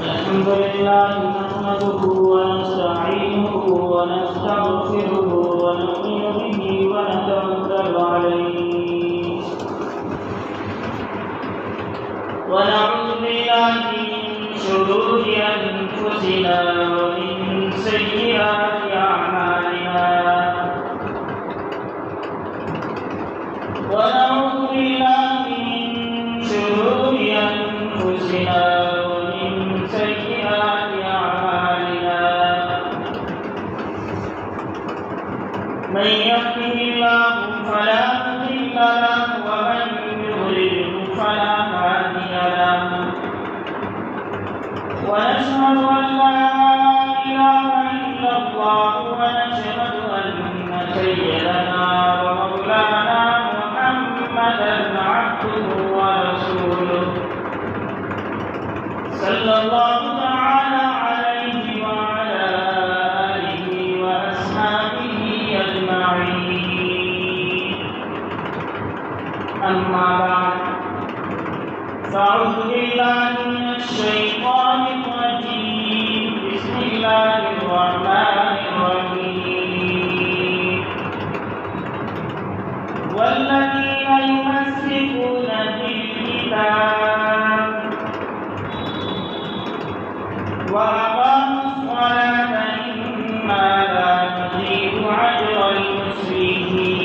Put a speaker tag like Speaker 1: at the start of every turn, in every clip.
Speaker 1: الحمد لله نحمده ونستعينه ونستغفره ونؤمن به ونتوكل عليه ونعوذ بالله من شرور أنفسنا ومن سيئات أعمالنا ونعوذ بالله من شرور أنفسنا ومن سيئات أعمالنا من يهده الله فلا مضل له ومن يضلل فلا هادي له ونشهد أن لا إله إلا الله ونشهد أن سيدنا ومولانا محمدا عبده ورسوله صلى الله تعالى عليه وعلى آله وأصحابه أجمعين أما بعد فأعوذ بالله من الشيطان الرجيم بسم الله الرحمن الرحيم والذين يمسكون بالكتاب وأقاموا الصلاة إنا لا نضيع أجر المصلحين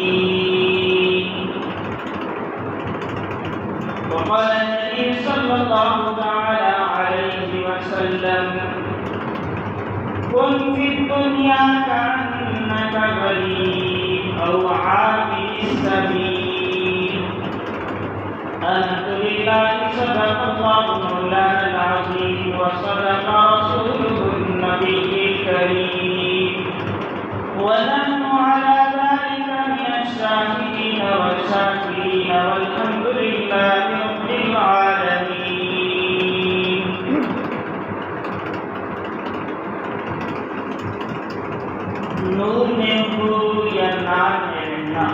Speaker 1: وقال النبي صلى الله تعالى عليه وسلم كن في الدنيا كأنك غريب أو عابر السبيل الحمد لله صدق الله مولانا العظيم وصدق رسوله النبي الكريم ونحن على ذلك من الشاهدين والشاكرين والحمد لله رب العالمين. نور میں ہو یا نار میں رہنا،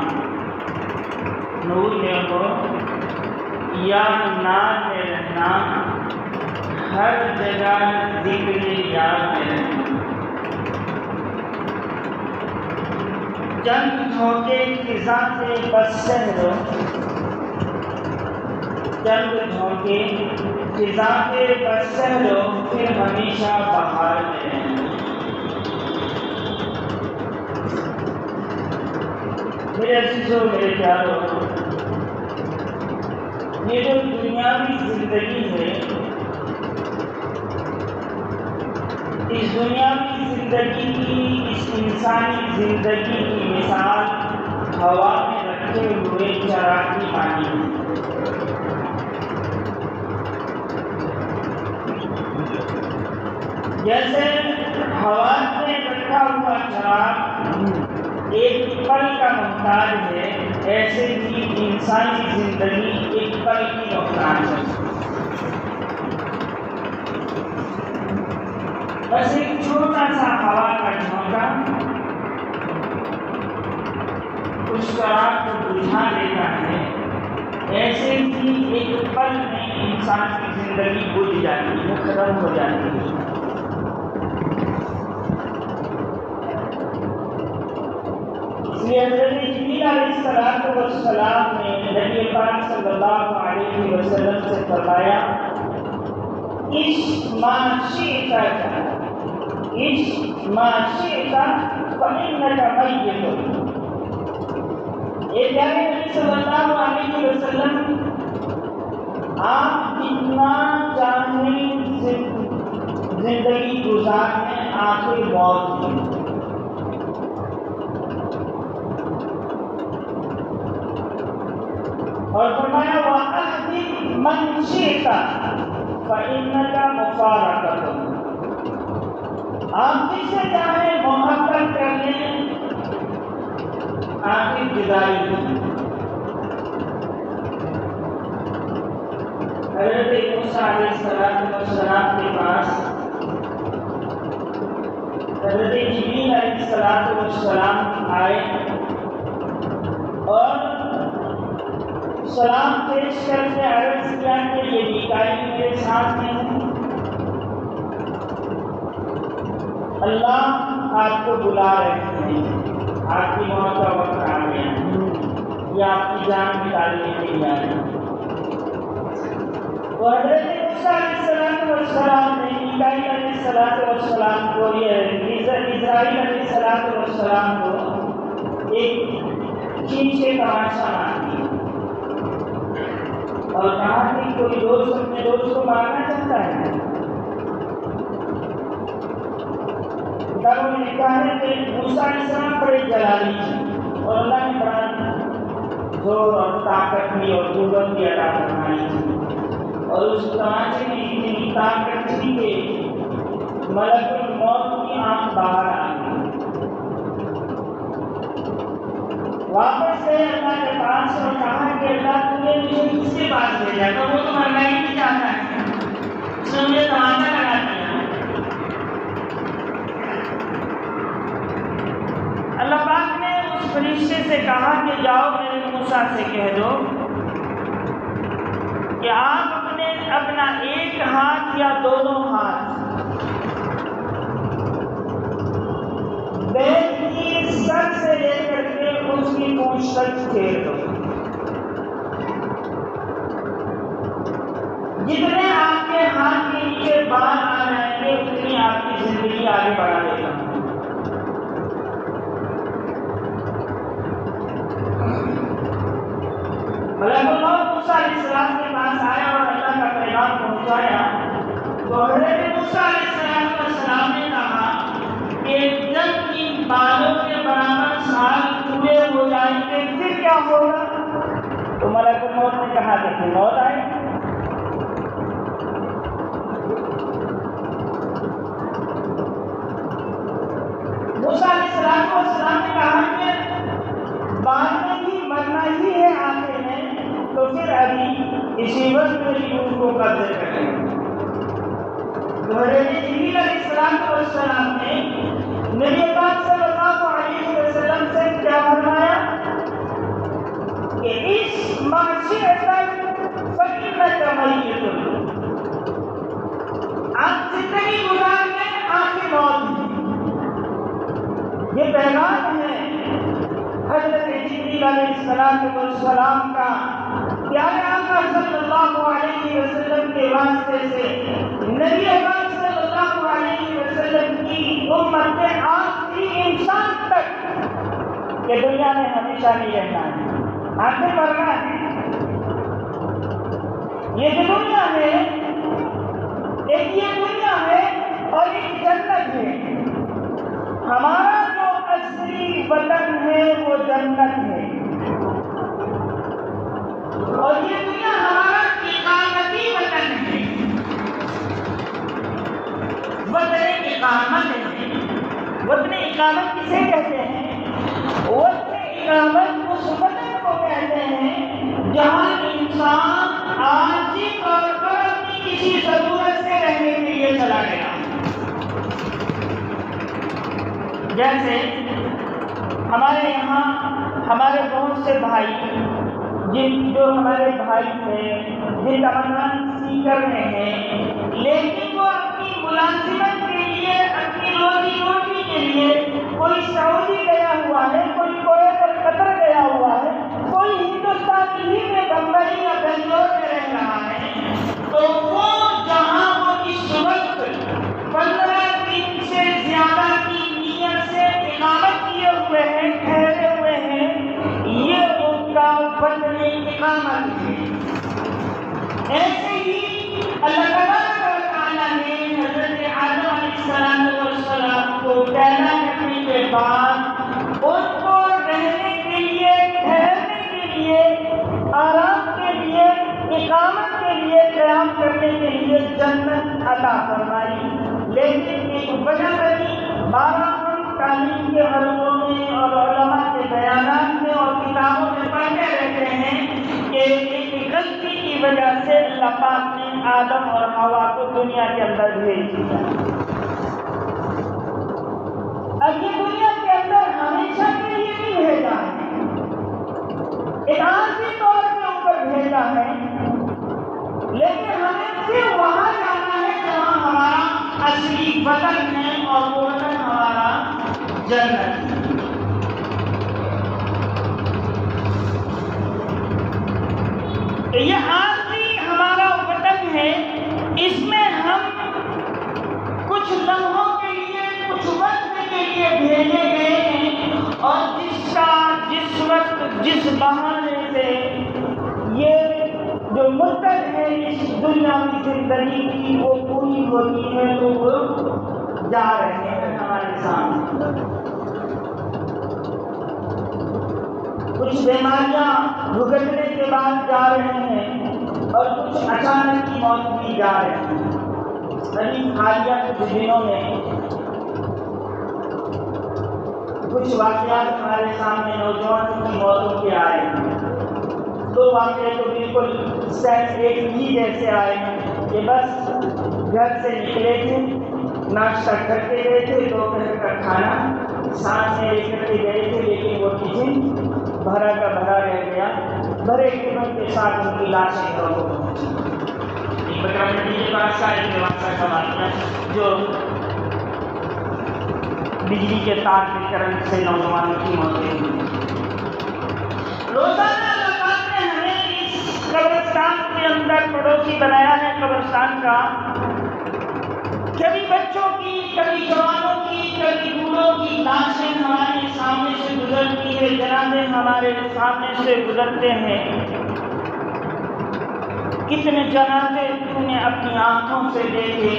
Speaker 1: نور میں ہو یا نار میں رہنا، ہر جگہ ذکر یاد میں رہنا. چند جھونکے فضا سے بس سہرو، چند جھونکے فضا کے بس سہرو، پھر ہمیشہ بہار میں رہنا. میرے عزیزوں، میرے پیاروں، یہ جو دنیاوی زندگی ہے، اس دنیاوی زندگی کی، اس انسانی زندگی کی مثال ہوا میں رکھے ہوئے چراغ کی مانی ہے. جیسے ہوا میں رکھا ہوا چراغ ایک پل کا محتاج ہے، ایسے ہی انسانی زندگی ایک پل کی محتاج ہے. بس ایک چھوٹا سا ہوا کا جھونکا اس چراغ کو بجھا دیتا ہے. ایسے ہی ایک پل میں انسان کی زندگی بجھ جاتی ہے، ختم ہو جاتی ہے. حضرت جبریل علیہ السلام نے نبی پاک صلی اللہ علیہ وسلم سے فرمایا عشق ما شئت فإنک میت. اے پیارے نبی صلی اللہ علیہ وسلم، آپ جتنا چاہیں زندگی گزارنے، آخر موت ہے. اور فرمایا وَأَحْبِبْ مَنْ شِئْتَ فَإِنَّكَ مُفَارَقَةٌ. آپ جس سے چاہیں محبت کر لیں، آخر جدائی ہے. حضرت موسیٰ علیہ السلام کے پاس حضرت جبریل علیہ السلام آئے اور سلام پیش کر کے عرض کیا کہ اللہ آپ کو بلا رہے ہیں، آپ کی موت کا وقت آ گیا ہے، یہ آپ کی جان نکالنے کے لیے آئے ہیں۔ تو حضرت موسیٰ علیہ السلام نے میکائیل علیہ السلام کو، یہ اسرائیل علیہ السلام کو ایک چیز سے تماشا مار دیا اور کہا کہ کوئی دوست اپنے دوست کو مارنا چاہتا ہے؟ تب انہوں نے کہا ہے کہ موسیٰ علیہ السلام بڑے جلالی تھے اور اللہ نے بڑا زور اور طاقت دی اور قوت بھی عطا فرمائی تھی، اور اس تماشے میں اتنی طاقت تھی کہ ملک الموت کی آنکھ باہر آ گئی۔ واپس گئے اللہ کے پاس اور کہا کہ اللہ تم نے مجھے کس کے پاس بھیجا؟ تو وہ تو مرنا ہی نہیں چاہتا ہے، اس نے مجھے تماشا لگا دیا۔ اللہ پاک نے اس فرشتے سے کہا کہ جاؤ میرے موسیٰ سے کہہ دو کہ آپ اپنا ایک ہاتھ یا دونوں ہاتھ بیل کی سر سے لے کر کے اس کی پونچھ تک پھیر دو، جتنے آپ کے ہاتھ کے نیچے بال آ جائیں گے اتنی آپ کی زندگی آگے بڑھا دے گا۔ ملک الموت موسیٰ علیہ السلام کے پاس آیا اور اللہ کا پیغام پہنچایا، تو حضرت موسیٰ علیہ السلام نے کہا کہ جب ان بالوں کے برابر سال پورے ہو جائیں گے پھر کیا ہوگا؟ تو ملک الموت نے کہا کہ پھر موت آئے۔ موسیٰ علیہ السلام نے کہا کہ بعد میں بھی مرنا ہی ہے آخر میں، تو پھر ابھی اسی وقت میری روح کو قبضے کریں۔ تو حضرت جبریل علیہ السلام نے نبی پاک صلی اللہ علیہ وسلم سے کیا فرمایا کہ اس معاشرے تک فقیرت میت، آپ زندگی گزار میں آخر موت، یہ پیغام ہے حضرت جبریل علیہ السلام کا پیارے آقا صلی اللہ علیہ وسلم کے واسطے سے نبی پاک صلی اللہ علیہ وسلم کی امت کے آخری انسان تک کہ دنیا میں ہمیشہ نہیں رہنا ہے، آخر مرنا ہے۔ یہ دنیا ہے، ایک یہ دنیا ہے اور ایک جنت ہے۔ ہمارا جو اصلی وطن ہے وہ جنت ہے، اور یہ دنیا ہمارا اقامتی وطن ہے، وطن اقامت ہے۔ وطن اقامت کسے کہتے ہیں؟ وطن اقامت اس وطن کو کہتے ہیں جہاں انسان عارضی طور پر اپنی کسی ضرورت سے رہنے کے لیے چلا گیا۔ جیسے ہمارے یہاں ہمارے بہت سے بھائی جو ہمارے بھائی تھے جن کا مکان سیکر میں ہے، لیکن وہ اپنی ملازمت کے لیے، اپنی روزی روٹی کے لیے کوئی سعودی گیا ہوا ہے، کوئی کویت اور قطر گیا ہوا ہے، کوئی ہندوستان ہی میں بمبئی یا بنگلور میں رہ رہا ہے، تو وہ جہاں وہ اس وقت 15 دن سے زیادہ کی نیت سے اقامت کیے ہوئے ہیں، ٹھہرے ہوئے ہیں، یہ ان کا وطن اقامت ہے۔ ایسے ہی اللہ تعالیٰ نے حضرت آدم علیہ السلام کو پیدا کرنے کے بعد ان کو رہنے کے لیے، ٹھہرنے کے لیے، آرام کے لیے، اقامت کے لیے، قیام کرنے کے لیے جنت عطا فرمائی۔ لیکن ایک وجہ بنی، 12 تعلیم کے حلقوں میں اور علماء کے بیانات میں اور کتابوں میں پڑھتے رہتے ہیں کہ ایک غلطی کی وجہ سے اللہ پاک نے آدم اور حوا کو دنیا کے اندر بھیج دیا۔ اب یہ دنیا کے اندر ہمیشہ کے لیے نہیں بھیجا ہے، ایک عارضی طور کے اوپر بھیجا ہے، لیکن ہمیں پھر وہاں جانا ہے جہاں ہمارا اصلی وطن ہے، اور وہ وطن جنت۔ یہ آخری ہمارا وطن ہے، اس میں ہم کچھ لمحوں کے لیے، کچھ وقت کے لیے بھیجے گئے ہیں، اور جس وقت جس بہانے سے یہ جو مدت ہے اس دنیاوی زندگی کی وہ پوری ہوتی ہے تو وہ جا رہے ہیں ہمارے سامنے۔ کچھ بیماریاں بھگتنے کے بعد جا رہے ہیں، اور کچھ اچانک کی موت بھی جا رہے ہیں۔ ابھی حالیہ کچھ دنوں میں کچھ واقعات ہمارے سامنے نوجوانوں کی موتوں کے آئے ہیں۔ دو واقعے تو بالکل سیم ایک ہی جیسے آئے ہیں کہ بس گھر سے نکلے تھے، ناشتہ کر کے گئے تھے، دوپہر کا کھانا ساتھ میں لے کر کے گئے تھے، لیکن وہ ٹفن بھرا کا بھرا رہ گیا، بھرے ٹفن کے ساتھ ان کی لاشیں گھروں کو پہنچی۔ کا واقعہ جو بجلی کے تار کے کرنٹ سے نوجوانوں کی موتیں ہوئی۔ روزانہ لوگوں نے ہمیں اس قبرستان کے اندر پڑوسی بنایا ہے قبرستان کا۔ کبھی بچوں کی، کبھی جوانوں کی، کبھی بوڑھوں کی لاشیں ہمارے سامنے سے گزرتی ہے، جنازے ہمارے سامنے سے گزرتے ہیں۔ کتنے جنازے تو نے اپنی آنکھوں سے دیکھے،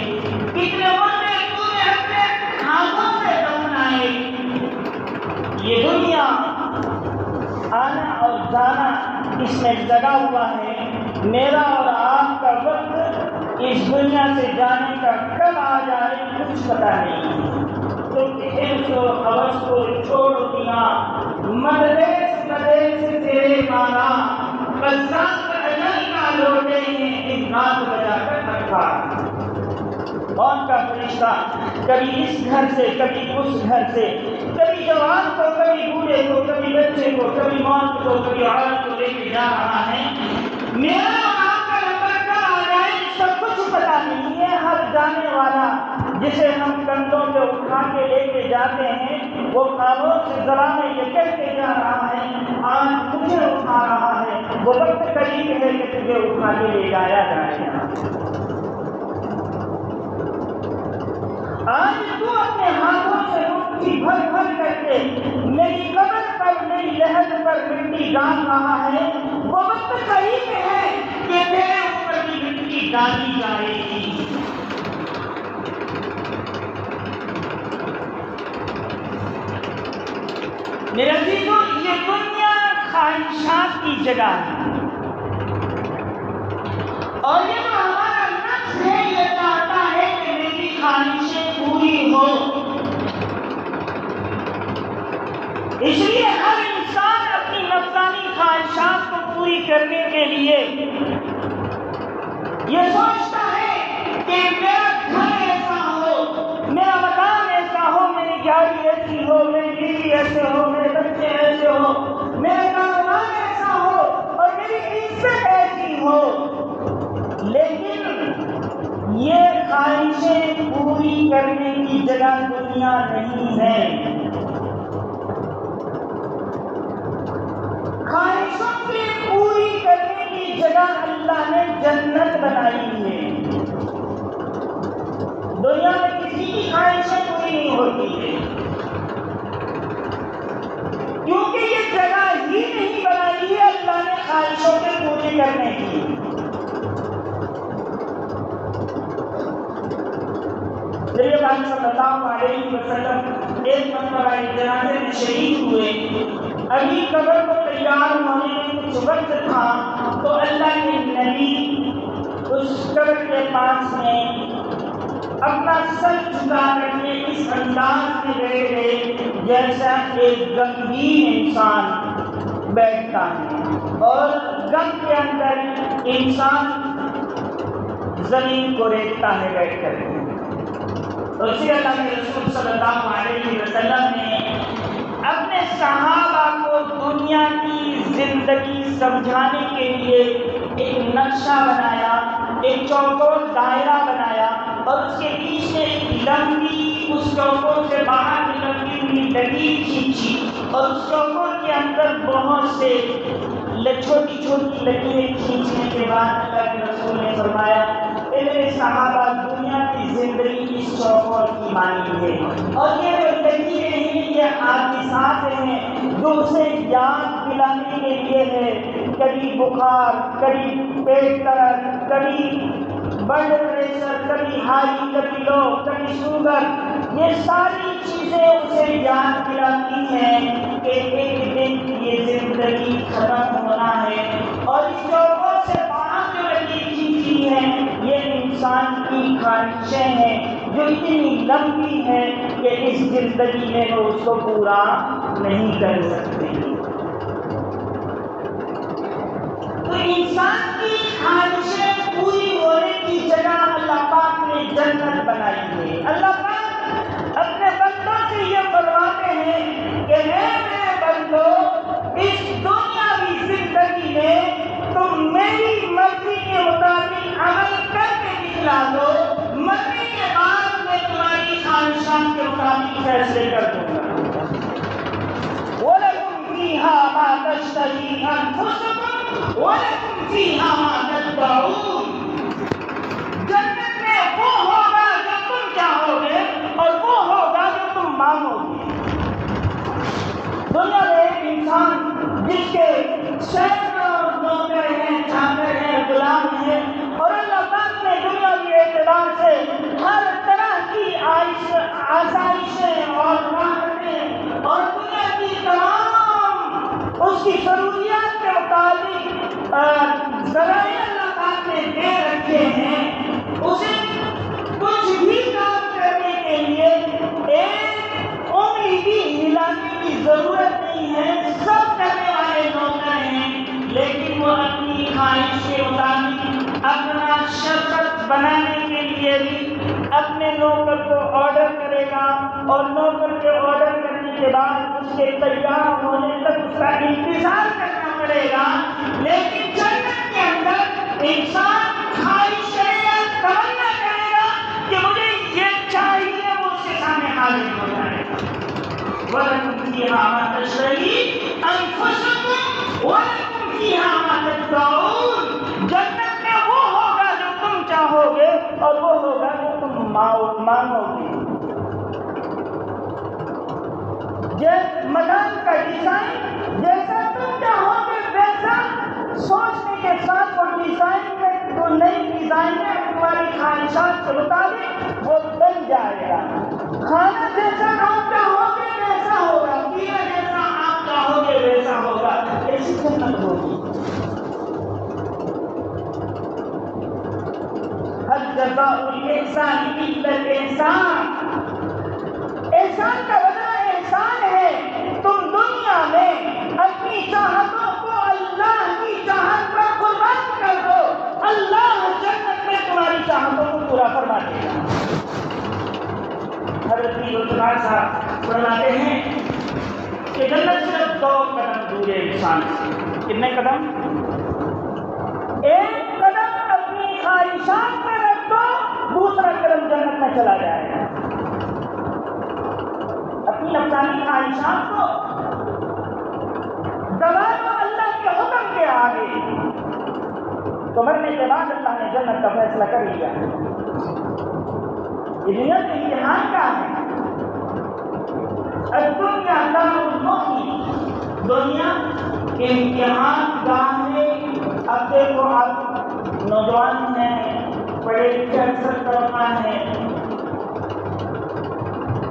Speaker 1: کتنے مردے تو نے اپنے آنکھوں سے دفنائے۔ یہ دنیا آنا اور جانا اس میں لگا ہوا ہے۔ میرا اور آپ کا وقت اس دنیا سے جانے کا کب آ جائے کچھ پتہ نہیں۔ تو اس کو حوث کو چھوڑ دیا، مدرس تیرے مانا قصاب لوٹے ہیں ایک رات بجا کر رکھا۔ موت کا فرشتہ کبھی اس گھر سے، کبھی اس گھر سے، کبھی جوان کو، کبھی بوڑھے کو، کبھی بچے کو، کبھی موت کو، کبھی عورت کو لے کے جا رہا ہے۔ میرا اور آپ کا نمبر کب آ جائے اس کا کچھ پتہ نہیں ہے۔ ہر جانے والا جسے ہم کندھوں پہ اٹھا کے لے کے جاتے ہیں وہ خاموش سے زبان میں یہ کہہ کے جا رہا ہے آج مجھے اٹھا رہا ہے، وہ وقت قریب ہے کہ تجھے اٹھا کے لے جایا جائے گا۔ آج تو اپنے ہاتھوں سے مٹھی بھر بھر کر کے میری قبر پر، میری لحد پر مٹی ڈال رہا ہے، وہ وقت قریب ہے کہ تیرے اوپر بھی مٹی ڈالی جائے گی۔ میرے عزیزو، یہ دنیا خواہشات کی جگہ ہے، اور یہ جو ہمارا نفس ہے یہ چاہتا ہے کہ میری خواہشیں پوری ہو۔ اس لیے ہر انسان اپنی نفسانی خواہشات کو پوری کرنے کے لیے یہ سوچتا ہے کہ میرا گھر ایسا ہو، میرا مکان ایسا ہو، میری گاڑی ایسی ہو، میری بیوی ایسے ہو، میرے بچے ایسے ہو، میرا کاروبار ایسا ہو اور میری عزت ایسی ہو۔ لیکن یہ خواہشیں پوری کرنے کی جگہ دنیا نہیں ہے۔ خواہشوں کی پوری کرنے کی جگہ اللہ نے جنت بنائی ہے۔ دنیا میں کسی کی خواہشیں پوری نہیں ہوتی ہے، کیونکہ یہ جگہ ہی نہیں بنائی ہے اللہ نے خواہشوں کے پوری کرنے کی۔ نبی پاک صلی اللہ علیہ وسلم ایک مرتبہ ایک جنازے میں شہید ہوئے، ابھی قبر کو تیار ہونے میں کچھ وقت تھا تو اللہ کے نبی اس قبر کے پاس میں اپنا سر جھکا کر کے اس انداز میں بیٹھے جیسا ایک غمگین انسان بیٹھتا ہے، اور غم کے اندر انسان زمین کو ریتتا ہے بیٹھ کر۔ اسی اللہ کے رسول صلی اللہ علیہ وسلم نے اپنے صحابہ کو دنیا کی زندگی سمجھانے کے لیے ایک نقشہ بنایا، ایک چوکور دائرہ بنایا، اور اس کے بیچ میں ایک لمبی، اس چوکور سے باہر کی لمبی ہوئی لکیر کھینچی اور اس چوکور کے اندر بہت سے چھوٹی چھوٹی لکیریں کھینچنے کے بعد اللہ کے رسول نے فرمایا اے میرے صحابہ دنیا کی زندگی اس چوکور کی مانی ہے اور یہ جو لکیریں ہیں یہ حادثات ہیں جو اسے یاد دلانے کے لیے ہے. کبھی بخار، کبھی پیٹ درد، کبھی بلڈ پریشر، کبھی ہائی، کبھی لو، کبھی شوگر، یہ ساری چیزیں اسے یاد دلاتی ہیں کہ ایک دن یہ زندگی ختم ہونا ہے. اور اس چوکور سے باہر جو لکیر کھینچی ہے یہ انسان کی خواہشیں ہیں جو اتنی لمبی ہے کہ اس زندگی میں وہ اس کو پورا نہیں کر سکتے. تو انسان کی خواہشیں پوری ہونے کی جگہ اللہ پاک نے جنت بنائی ہے. اللہ پاک اپنے بندوں سے یہ فرماتے ہیں کہ میرے بندو اس دنیاوی زندگی میں تم میری مرضی کے مطابق عمل کر کے دکھلا دو، مرنے کے بعد میں تمہاری خواہشات کے مطابق فیصلے کر دوں گا. وَلَكُمْ فِيهَا مَا تَشْتَهِي أَنفُسُكُمْ وَلَكُمْ فِيهَا مَا تَدَّعُونَ. جنت میں وہ ہوگا جو تم چاہو گے اور وہ ہوگا جو تم مانگو گے. دنیا میں ایک انسان جس کے سینکڑوں نوکر ہیں، چاکر ہیں، غلام ہیں اور اللہ پاک نے دنیاوی اعتبار سے ہر طرح کی آسائشیں اور راحتیں اور دنیا کی تمام اس کی ضروریات کے مطابق ذرائع اللہ پاک نے دے رکھے ہیں. اسے کچھ بھی کام کرنے کے لیے ایک انگلی بھی ہلانے کی ضرورت نہیں ہے. سب کرنے والے نوکر ہیں لیکن وہ اپنی خواہش کے مطابق اپنا شرط بنانے کے لیے بھی اپنے نوکر کو آرڈر کرے گا اور نوکر کے آرڈر کرنے کے بعد اس کے تیار ہونے تک اس کا انتظار کرنا پڑے گا. لیکن جنت کے اندر انسان خواہشیں تمنا کرے گا کہ مجھے یہ چاہیے، وہ اس کے سامنے حاضر ہو جائے گا. وَلَكُمْ فِيهَا مَا تَشْتَهِي أَنفُسُكُمْ وَلَكُمْ فِيهَا مَا تَدَّعُونَ. جنت میں وہ ہوگا جو تم چاہو گے اور وہ ہوگا جو تم مانگو گے. مکان کا ڈیزائن جیسا تم چاہو گے ویسا سوچنے کے ساتھ وہ ڈیزائن میں تو نئی ڈیزائنیں تمہاری خواہشات کے مطابق وہ بن جائے گا. کھانا جیسا آپ چاہو گے ویسا ہوگا، پینا جیسا آپ چاہو گے ویسا ہوگا. ایسی جنت ہوگی. هل جزاء الإحسان إلا الإحسان. احسان کا بدلہ احسان ہے. تم دنیا میں اپنی چاہتوں کو اللہ کی چاہت پر قربان کر دو، اللہ جنت میں تمہاری چاہتوں کو پورا فرما دے گا. حضرت عثمان صاحب فرماتے ہیں کہ جنت صرف 2 قدم دور ہے انسان سے. کتنے قدم؟ ایک قدم اپنی خواہشات میں رکھ دو، دوسرا قدم جنت میں چلا جائے گا. اپنی نفسانی خواہشات کو دبا دو اللہ کے حکم کے آگے، تو مرنے کے بعد اللہ نے جنت کا فیصلہ کر لیا. یہ دنیا کے امتحان کا ہے. الدنیا دار الموت، دنیا امتحان گاہ ہے. اب دیکھو آپ نوجوان ہیں، پڑھے لکھے اکثر طلباء ہیں.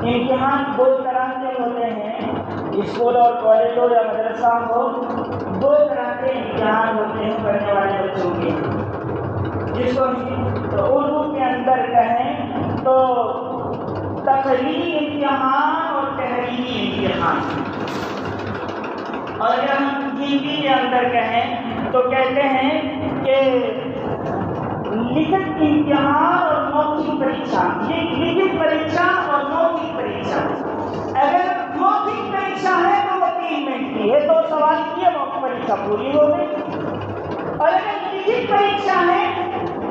Speaker 1: امتحان 2 طرح کے ہوتے ہیں، اسکول اور کالج ہو یا مدرسہ ہو، 2 طرح کے امتحان ہوتے ہیں پڑھنے والے بچوں کے. جس کو اردو کے اندر کہیں تو تقریری امتحان اور تحریری امتحان، اور اگر ہم ہندی کے اندر کہیں تو کہتے ہیں کہ لکھت امتحان اور موخک پریچھا. یہ لکھت پریچھا اور موخک پریچھا. اگر موخک پریچھا ہے تو وہ 3 منٹ کی ہے، 2 سوال کیے موخک پریچھا پوری ہو گئی. اور اگر لکھت پریچھا ہے،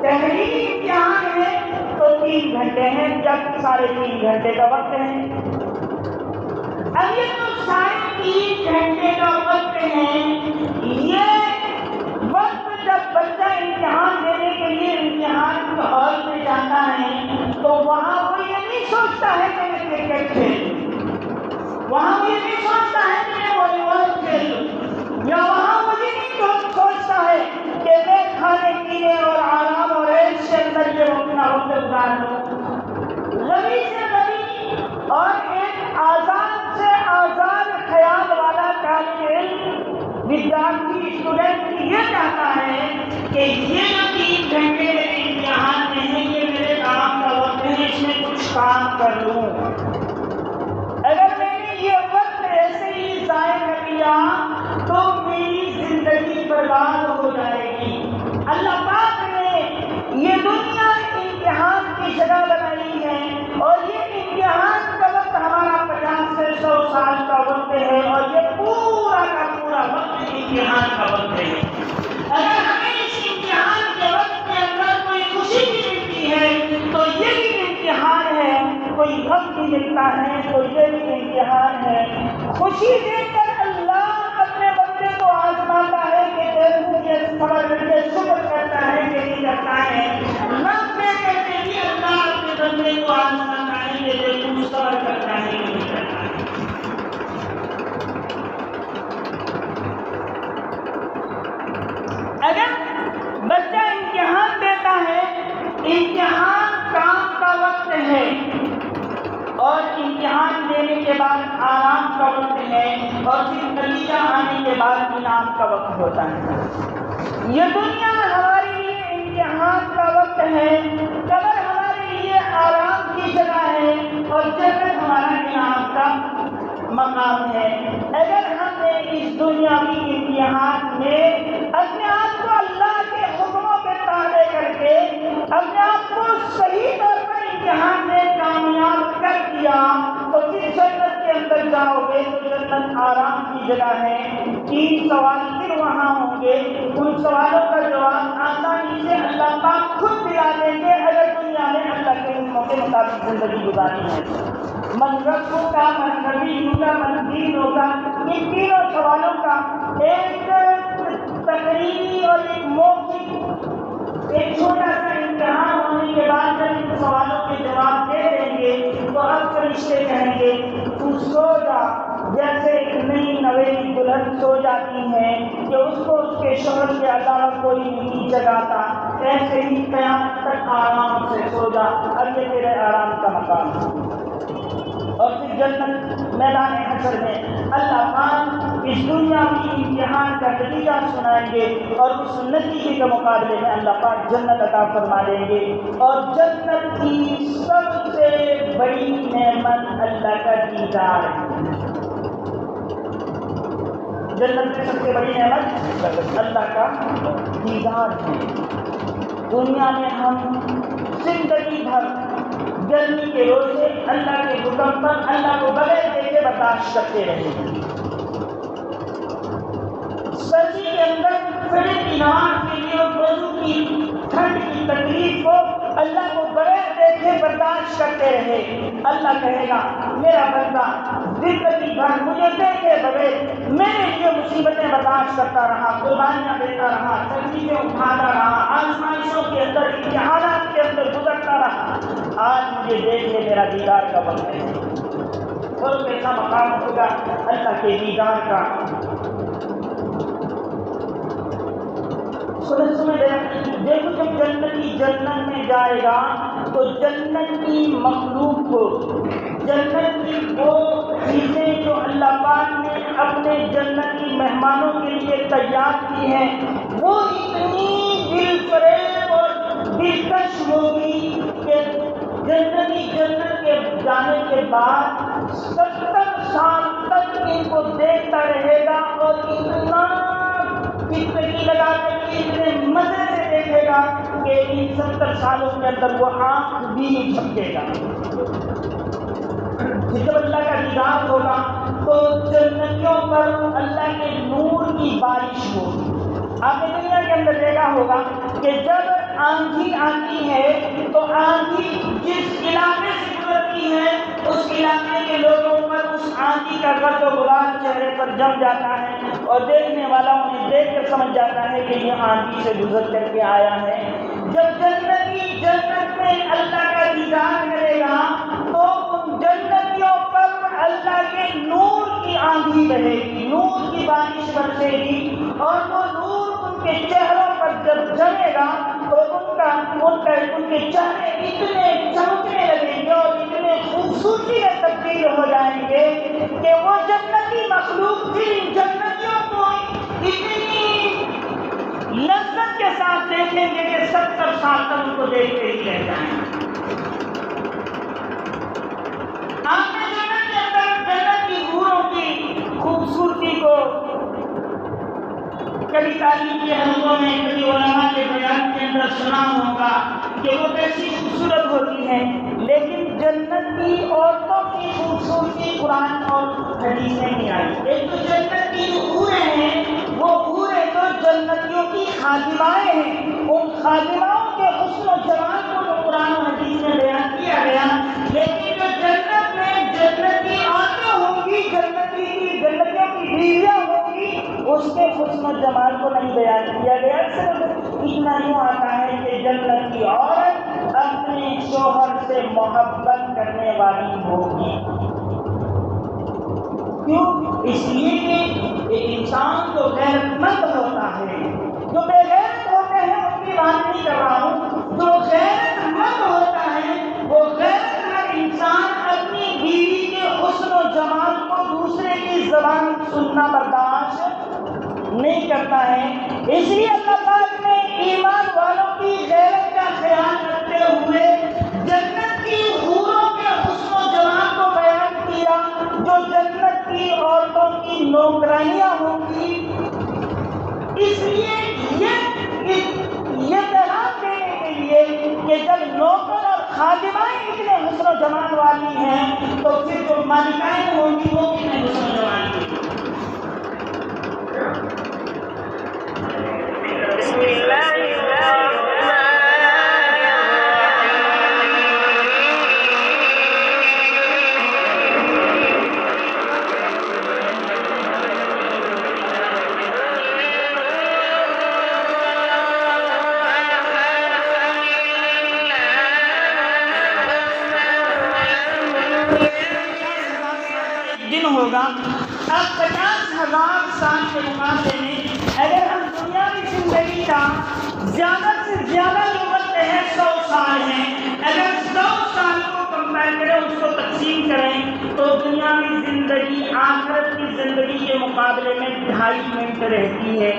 Speaker 1: تحریری امتحان ہے تو 3 گھنٹے ہیں، جب 3.5 گھنٹے کا وقت ہے. اب یہ تو 3.5 گھنٹے کا وقت ہے، یہ وقت جب بچہ امتحان دینے کے لیے امتحان ہال میں جاتا ہے تو وہاں وہ یہ نہیں سوچتا ہے کہ میں کرکٹ کھیلوں، وہاں وہ یہ نہیں سوچتا ہے کہ میں والی بال کھیلوں، یا وہاں وہ یہ نہیں سوچتا ہے کہ میں کھانے پینے اور آرام اور عیش کے اندر یہ اپنا وقت گزار لوں۔ غبی سے غبی اور ایک آزاد سے آزاد خیال والا طالب علم، ودیارتھی، اسٹوڈنٹ یہ چاہتا ہے کہ یہ جو 3 گھنٹے میرے امتحان میں ہیں یہ میرے کام کا وقت ہے، اس میں کچھ کام کر لوں۔ اگر میں نے یہ وقت ایسے ہی ضائع کر لیا تو میری زندگی برباد ہو جائے گی۔ اللہ پاک نے یہ دنیا امتحان کی جگہ بنائی ہے، اور یہ امتحان کا وقت ہمارا 50 سے 100 سال کا وقت ہے، اور یہ پورا کا پورا وقت امتحان کا وقت ہے۔ اگر ہمیں اس امتحان کے وقت کے اندر کوئی خوشی بھی ملتی ہے تو یہ بھی امتحان ہے، کوئی غم بھی ملتا ہے تو یہ بھی امتحان ہے۔ خوشی دے کر اللہ اپنے بندے کو آزماتا ہے کہ دیکھو یہ صبر کر کے شکر کرتا ہے کہ نہیں کرتا ہے، غم دے کر کے بھی اللہ اپنے بندے کو آزماتا ہے کہ دیکھو صبر کرتا ہے کہ نہیں کرتا ہے۔ اگر بچہ امتحان دیتا ہے، امتحان کام کا وقت ہے اور امتحان دینے کے بعد آرام کا وقت ہے، اور پھر نتیجہ آنے کے بعد انعام کا وقت ہوتا ہے۔ یہ دنیا ہمارے لیے امتحان کا وقت ہے، قبر ہمارے لیے آرام کی جگہ ہے، اور جنت ہمارا انعام کا مقام ہے۔ اگر ہم نے اس دنیاوی امتحان میں اپنے آپ کو اللہ کے حکموں پہ تابع کر کے اپنے آپ کو صحیح طور پر امتحان میں کامیاب کر دیا تو پھر جنت کے اندر جاؤ گے تو جنت آرام کی جگہ ہے۔ 3 سوال پھر وہاں ہوں گے، ان سوالوں کا جواب آسانی سے اللہ پاک خود دلا دیں گے اگر دنیا میں اللہ کے حکموں کے مطابق زندگی گزارنی ہے۔ من ربوں کا، من نبی کا، من دین ہوگا، ان تینوں سوالوں کا ایک تقریری اور ایک موقف، ایک چھوٹا سا امتحان ہونے کے بعد جب ان سوالوں کے جواب دے دیں گے تو اب فرشتے کہیں گے تو سو جا، جیسے ایک نئی نویلی دلہن سو جاتی ہے کہ اس کو اس کے شوہر کے علاوہ کوئی نہیں جگاتا، ایسے ہی قیامت تک آرام سے سو جا، اب یہ تیرے آرام کا مقام ہے۔ اور پھر جنت میدان حشر میں اللہ پاک اس دنیا کی امتحان کا نتیجہ سنائیں گے، اور اس نتیجے کے مقابلے میں اللہ پاک جنت عطا فرما دیں گے، اور جنت کی سب سے بڑی نعمت اللہ کا دیدار ہے۔ جنت کی سب سے بڑی نعمت اللہ کا دیدار ہے۔ دنیا میں ہم زندگی بھر گرمی کے روزے اللہ کے حکم پر اللہ کو بغیر دیکھے برداشت کرتے رہے، سردی کے اندر فجر کی نماز کے لیے وضو کی ٹھنڈ کی تکلیف کو اللہ کو بغیر دیکھے برداشت کرتے رہے۔ اللہ کہے گا میرا بندہ زندگی بھر مجھے دیکھے بغیر میرے لیے مصیبتیں برداشت کرتا رہا، قربانیاں دیتا رہا، تکلیفیں اٹھاتا رہا، آزمائشوں کے اندر، امتحانات کے اندر گزرتا رہا، آج مجھے دیکھنے میرا دیدار کا وقت ہے۔ اور کیسا مقام ہوگا اللہ کے دیدار کا۔ دیکھو جب جنتی جنت میں جائے گا تو جنت کی مخلوق کو، جنت کی وہ چیزیں جو اللہ پاک نے اپنے جنتی مہمانوں کے لیے تیار کی ہیں وہ اتنی دل فریب اور دلکش ہوگی کہ جنتی جنت کے جانے کے بعد 70 سال تک ان کو دیکھتا رہے گا، اور اتنا زندگی لگا کر کے اتنے مزے سے دیکھے گا کہ ان 70 سالوں کے اندر وہ آنکھ بھی نہیں جھپکے گا۔ جب اللہ کا دیدار ہوگا تو جنتیوں پر اللہ کے نور کی بارش ہوگی۔ آپ نے دنیا کے اندر دیکھا ہوگا کہ جب آندھی آتی ہے تو آندھی جس علاقے سے گزرتی ہے اس علاقے کے لوگوں پر اس آندھی کا گرد و غبار چہرے پر جم جاتا ہے اور دیکھنے والا انہیں دیکھ کر سمجھ جاتا ہے کہ یہ آندھی سے گزر کر کے آیا ہے۔ جب جنتی جنت میں اللہ کا دیدار کرے گا تو ان جنتیوں پر اللہ کے نور کی آندھی بہے گی، نور کی بارش برسے گی، اور وہ نور ان کے چہروں پر جب جمے گا تو ان کے چہرے اتنے چمکنے لگیں گے اور اتنے خوبصورتی میں تبدیل ہو جائیں گے کہ وہ جنتی مخلوق پھر ان جنتیوں کو اتنی لذت کے ساتھ دیکھیں گے کہ 70 سال تک ان کو دیکھتے ہی رہ جائیں گے۔ آپ نے جنت کے اندر جنت کی حوروں کی خوبصورتی کو کبھی تعلیم کے حلقوں میں، کبھی علماء کے بیان کے اندر سنا ہوگا کہ وہ کیسی خوبصورت ہوتی ہے، لیکن جنت کی عورتوں کی خوبصورتی قرآن اور حدیث میں نہیں آئی۔ ایک تو جنت کی جو حوریں ہیں وہ حوریں تو جنتیوں کی خادمائیں ہیں، ان خادماؤں کے حسن و جمال کو جو قرآن و حدیث میں بیان کیا گیا، لیکن جو جنت میں جنتی عورتیں ہوں گی، جنتیوں کی بیویاں ہوں گی، اس کے حسن و جمال کو نہیں بیان کیا گیا۔ صرف اتنا یوں آتا ہے کہ جنت کی عورت اپنے شوہر سے محبت کرنے والی ہوگی۔ کیوں؟ اس لیے کہ ایک انسان جو غیرت مند ہوتا ہے، جو بے غیرت ہوتے ہیں ان کی بات نہیں کر رہا ہوں، جو غیرت مند ہوتا ہے وہ غیرت مند انسان اپنی بیوی کے حسن و جمال کو دوسرے کی زبان سننا برداشت نہیں کرتا ہے۔ اس لیے اللہ پاک نے ایمان والوں کی غیرت کا خیال رکھتے ہوئے جنت کی حوروں کے حسن و جمال کو بیان کیا، جو جنت کی عورتوں کی نوکرانیاں ہوں گی۔ اس لیے یہ پیغام دینے کے لیے کہ جب نوکر اور خادمائیں اتنے حسن و جمال والی ہیں تو پھر جو مالکائیں ہوں گی وہ کتنے حسن و جمال کی۔ بسم اللہ دن ہوگا۔ اب 50,000 سال کے مقابلے میں اگر ہم دنیاوی زندگی کا زیادہ سے زیادہ جو وقت ہے 100 سال ہے، اگر 100 سال کو کمپیئر کریں، اس کو تقسیم کریں تو دنیاوی زندگی آخرت کی زندگی کے مقابلے میں 2.5 منٹ رہتی ہے۔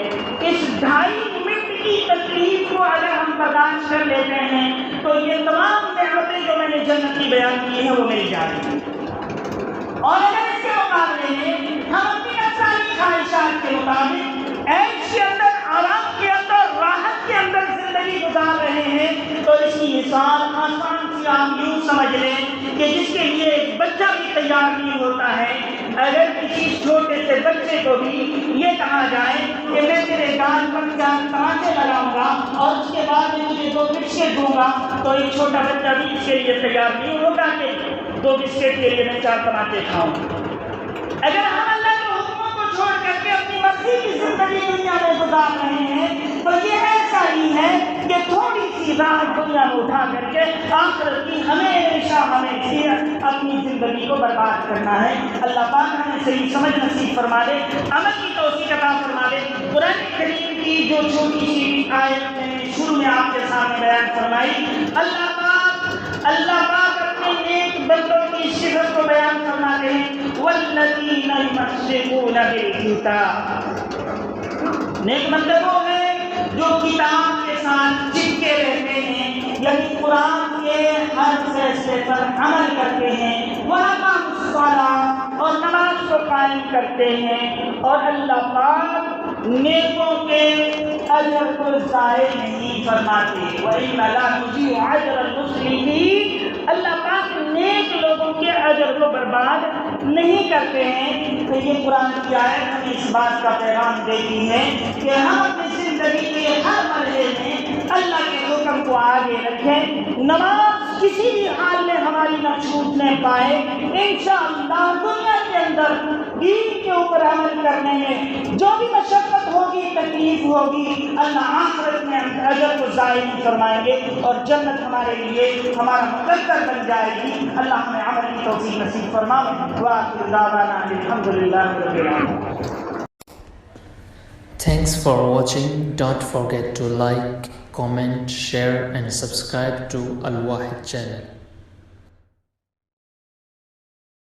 Speaker 1: اس 2.5 منٹ کی تکلیف کو اگر ہم برداشت کر لیتے ہیں تو یہ تمام نعمتیں جو میں نے جنت کی بیان کی ہیں وہ مل جائیں گی۔ اور اگر اس کے مقابلے میں ہم اپنی نفسانی خواہشات کے مطابق عیش کے اندر، آرام کے اندر، راحت کے اندر زندگی گزار رہے ہیں تو اس کی مثال آسان سی آپ یوں سمجھ لیں کہ جس کے لیے ایک بچہ بھی تیار نہیں ہوتا ہے، اگر کسی چھوٹے سے بچے کو بھی یہ کہا جائے کہ میں تیرے گال پر 4 تماچے لگاؤں گا اور اس کے بعد میں تجھے 2 بسکٹ دوں گا، تو ایک چھوٹا بچہ بھی اس کے لیے تیار نہیں ہوگا کہ 2 بسکٹ کے لیے میں 4 تماچے کھاؤں۔ اگر ہم اللہ کے حکموں کو چھوڑ کر کے اپنی مرضی کی زندگی دنیا میں گزار رہے ہیں تو یہ ایسا ہی ہے کہ تھوڑی سی راحت دنیا میں اٹھا کر کے آخرت کی ہمیشہ اپنی زندگی کو برباد کرنا ہے۔ اللہ پاک ہمیں صحیح سمجھ نصیب فرما دے، عمل کی توفیق عطا فرما دے۔ قرآن کریم کی جو چھوٹی سی آیت میں نے شروع میں آپ کے سامنے بیان فرمائی، اللہ پاک اپنے نیک بندوں کی صفت کو بیان فرماتے ہیں، والذین یمسکون بالکتاب۔ نیک بندے وہ ہیں جو کتاب کے ساتھ چپکے رہتے ہیں، یعنی قرآن کے ہر فیصلے پر عمل کرتے ہیں، وَأَقَامُوا الصَّلَاةَ اور نماز کو قائم کرتے ہیں، اور اللہ پاک نیکوں کے اجر کو ضائع نہیں فرماتے۔ وَإِنَّ لَا نُضِيعُ أَجْرَ الْمُحْسِنِينَ، اللہ پاک نیک لوگوں کے اجر کو برباد نہیں کرتے ہیں۔ تو یہ قرآن کی آیت ہمیں اس بات کا پیغام دیتی ہے کہ ہم اپنی زندگی کے ہر مرحلے میں اللہ کے حکم مقام کو آگے رکھیں. نماز کسی بھی حال میں ہماری نہ چھوٹنے پائے. انشاءاللہ دنیا کے اندر دین کے اوپر عمل کرنے میں جو بھی مشقت ہوگی, تکلیف ہوگی, اللہ آخرت میں اجر کو ضائع نہیں فرمائیں گے اور جنت ہمارے لیے ہمارا مقدر بن جائے گی. اللہ ہمیں عمل کی توفیق نصیب فرمائے. وآخر دعوانا الحمدللہ رب العالمین.
Speaker 2: Thanks for watching. Don't forget to like, comment, share and subscribe to Al Wahid channel.